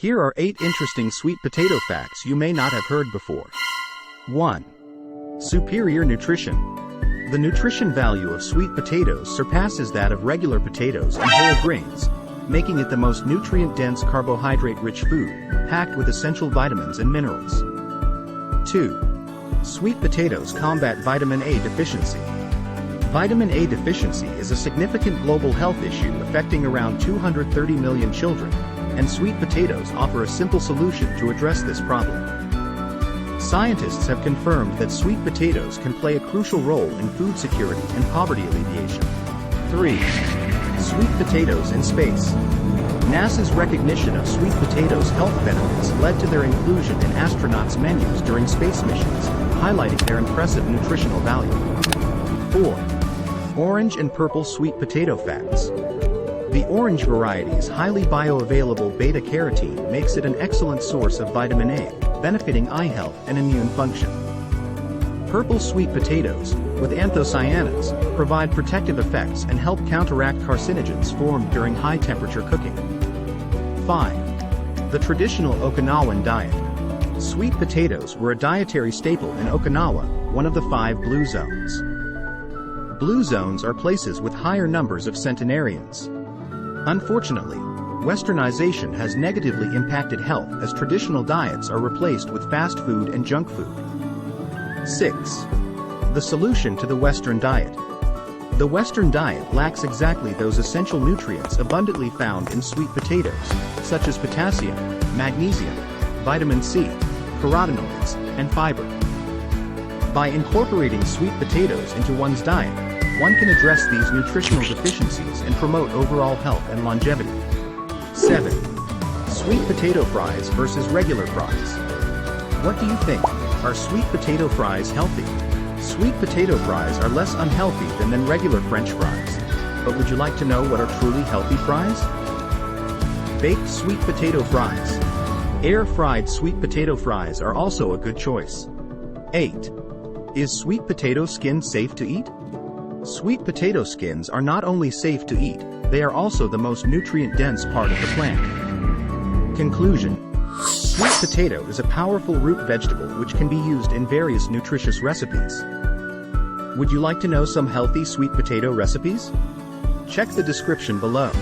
Here are 8 interesting sweet potato facts you may not have heard before. 1. Superior nutrition. The nutrition value of sweet potatoes surpasses that of regular potatoes and whole grains, making it the most nutrient-dense carbohydrate-rich food, packed with essential vitamins and minerals. 2. Sweet potatoes combat vitamin A deficiency. Vitamin A deficiency is a significant global health issue affecting around 230 million children, and sweet potatoes offer a simple solution to address this problem. Scientists have confirmed that sweet potatoes can play a crucial role in food security and poverty alleviation. 3. Sweet potatoes in space. NASA's recognition of sweet potatoes' health benefits led to their inclusion in astronauts' menus during space missions, highlighting their impressive nutritional value. 4. Orange and purple sweet potato facts. The orange variety's highly bioavailable beta-carotene makes it an excellent source of vitamin A, benefiting eye health and immune function. Purple sweet potatoes, with anthocyanins, provide protective effects and help counteract carcinogens formed during high-temperature cooking. 5. The traditional Okinawan diet. Sweet potatoes were a dietary staple in Okinawa, one of the 5 blue zones. Blue zones are places with higher numbers of centenarians. Unfortunately, Westernization has negatively impacted health as traditional diets are replaced with fast food and junk food. 6. The solution to the Western diet. The Western diet lacks exactly those essential nutrients abundantly found in sweet potatoes, such as potassium, magnesium, vitamin C, carotenoids, and fiber. By incorporating sweet potatoes into one's diet, one can address these nutritional deficiencies and promote overall health and longevity. 7. Sweet potato fries versus regular fries. What do you think? Are sweet potato fries healthy? Sweet potato fries are less unhealthy than regular French fries. But would you like to know what are truly healthy fries? Baked sweet potato fries. Air-fried sweet potato fries are also a good choice. 8. Is sweet potato skin safe to eat? Sweet potato skins are not only safe to eat, they are also the most nutrient-dense part of the plant. Conclusion. Sweet potato is a powerful root vegetable which can be used in various nutritious recipes. Would you like to know some healthy sweet potato recipes? Check the description below.